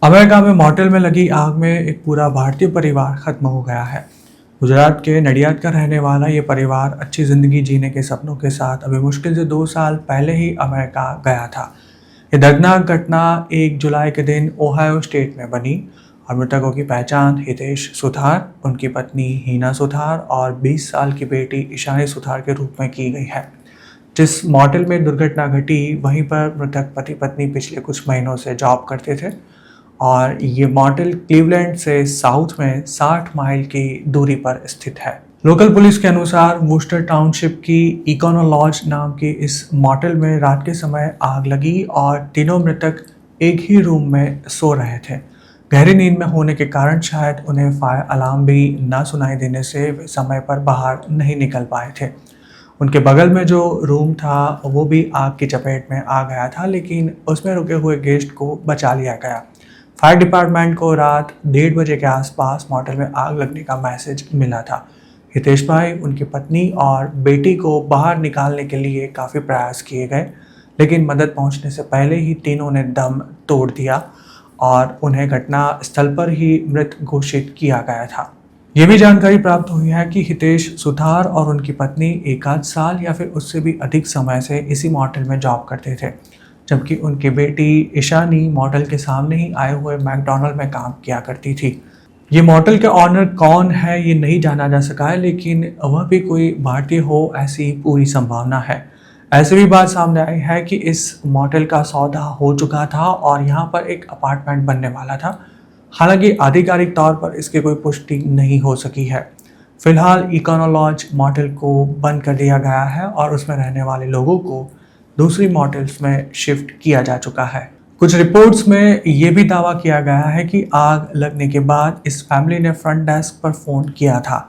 America में मॉर्टेल में लगी आग में एक पूरा भारतीय परिवार खत्म हो गया है। गुजरात के नडियाद का रहने वाला ये परिवार अच्छी जिंदगी जीने के सपनों के साथ अभी मुश्किल से 2 साल पहले ही अमेरिका गया था। ये दर्दनाक घटना 1 जुलाई के दिन ओहायो स्टेट में बनी और मृतकों की पहचान हितेश सुथार, उनकी पत्नी हीना सुथार और 20 साल की बेटी ईशानी सुथार के रूप में की गई है। जिस मॉर्टेल में दुर्घटना घटी वहीं पर मृतक पति पत्नी पिछले कुछ महीनों से जॉब करते थे और ये मॉर्टेल क्लीवलैंड से साउथ में 60 माइल की दूरी पर स्थित है। लोकल पुलिस के अनुसार वूस्टर टाउनशिप की इकोनो लॉज नाम की इस मॉर्टेल में रात के समय आग लगी और तीनों मृतक एक ही रूम में सो रहे थे। गहरी नींद में होने के कारण शायद उन्हें फायर अलार्म भी न सुनाई देने से वे समय पर बाहर नहीं निकल पाए थे। उनके बगल में जो रूम था वो भी आग की चपेट में आ गया था, लेकिन उसमें रुके हुए गेस्ट को बचा लिया गया। फायर डिपार्टमेंट को रात 1:30 बजे के आसपास मॉर्टेल में आग लगने का मैसेज मिला था। हितेश भाई, उनकी पत्नी और बेटी को बाहर निकालने के लिए काफ़ी प्रयास किए गए, लेकिन मदद पहुंचने से पहले ही तीनों ने दम तोड़ दिया और उन्हें घटना स्थल पर ही मृत घोषित किया गया था। ये भी जानकारी प्राप्त हुई है कि हितेश सुथार और उनकी पत्नी एक आध साल या फिर उससे भी अधिक समय से इसी मॉर्टेल में जॉब करते थे, जबकि उनकी बेटी ईशानी मॉडल के सामने ही आए हुए मैकडॉनल्ड में काम किया करती थी। ये मॉडल के ऑनर कौन है ये नहीं जाना जा सका है, लेकिन वह भी कोई भारतीय हो ऐसी पूरी संभावना है। ऐसे भी बात सामने आई है कि इस मॉडल का सौदा हो चुका था और यहाँ पर एक अपार्टमेंट बनने वाला था। हालांकि आधिकारिक तौर पर इसकी कोई पुष्टि नहीं हो सकी है। फिलहाल इकोनो लॉज मॉडल को बंद कर दिया गया है और उसमें रहने वाले लोगों को दूसरी मॉडल्स में शिफ्ट किया जा चुका है। कुछ रिपोर्ट्स में ये भी दावा किया गया है कि आग लगने के बाद इस फैमिली ने फ्रंट डेस्क पर फ़ोन किया था।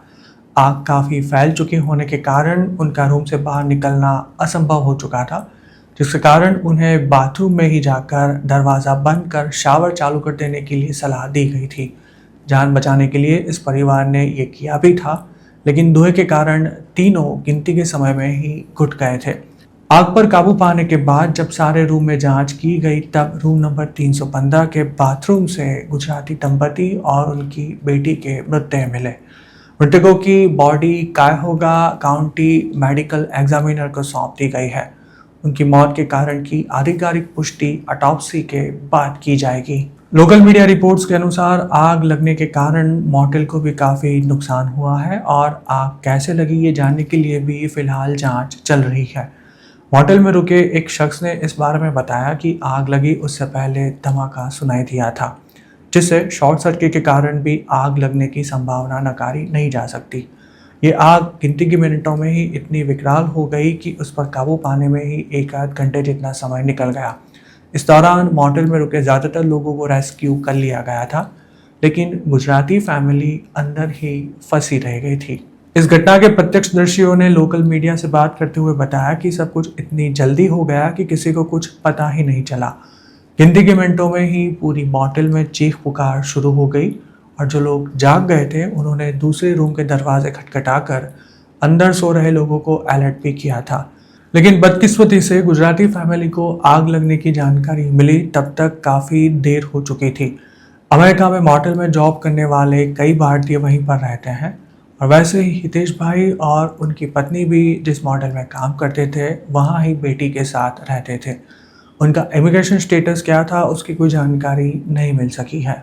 आग काफ़ी फैल चुकी होने के कारण उनका रूम से बाहर निकलना असंभव हो चुका था, जिसके कारण उन्हें बाथरूम में ही जाकर दरवाज़ा बंद कर शावर चालू कर देने के लिए सलाह दी गई थी। जान बचाने के लिए इस परिवार ने ये किया भी था, लेकिन धुएं के कारण तीनों गिनती के समय में ही घुट गए थे। आग पर काबू पाने के बाद जब सारे रूम में जांच की गई तब रूम नंबर 315 के बाथरूम से गुजराती दंपति और उनकी बेटी के मृतदेह मिले। मृतकों की बॉडी कायहोगा काउंटी मेडिकल एग्जामिनर को सौंप दी गई है। उनकी मौत के कारण की आधिकारिक पुष्टि ऑटोप्सी के बाद की जाएगी। लोकल मीडिया रिपोर्ट्स के अनुसार आग लगने के कारण मॉर्टेल को भी काफ़ी नुकसान हुआ है और आग कैसे लगी ये जानने के लिए भी फिलहाल जांच चल रही है। मॉर्टेल में रुके एक शख्स ने इस बारे में बताया कि आग लगी उससे पहले धमाका सुनाई दिया था, जिससे शॉर्ट सर्किट के कारण भी आग लगने की संभावना नकारी नहीं जा सकती। ये आग गिनती की मिनटों में ही इतनी विकराल हो गई कि उस पर काबू पाने में ही 1 आध घंटे जितना समय निकल गया। इस दौरान मॉर्टेल में रुके ज़्यादातर लोगों को रेस्क्यू कर लिया गया था, लेकिन गुजराती फैमिली अंदर ही फंसी रह गई थी। इस घटना के प्रत्यक्षदर्शियों ने लोकल मीडिया से बात करते हुए बताया कि सब कुछ इतनी जल्दी हो गया कि किसी को कुछ पता ही नहीं चला। गिनती के मिनटों में ही पूरी मॉर्टेल में चीख पुकार शुरू हो गई और जो लोग जाग गए थे उन्होंने दूसरे रूम के दरवाजे खटखटाकर अंदर सो रहे लोगों को अलर्ट भी किया था। लेकिन बदकिस्मती से गुजराती फैमिली को आग लगने की जानकारी मिली तब तक काफ़ी देर हो चुकी थी। अमेरिका में मॉर्टेल में जॉब करने वाले कई भारतीय वहीं पर रहते हैं और वैसे ही हितेश भाई और उनकी पत्नी भी जिस मॉडल में काम करते थे वहाँ ही बेटी के साथ रहते थे। उनका इमिग्रेशन स्टेटस क्या था उसकी कोई जानकारी नहीं मिल सकी है।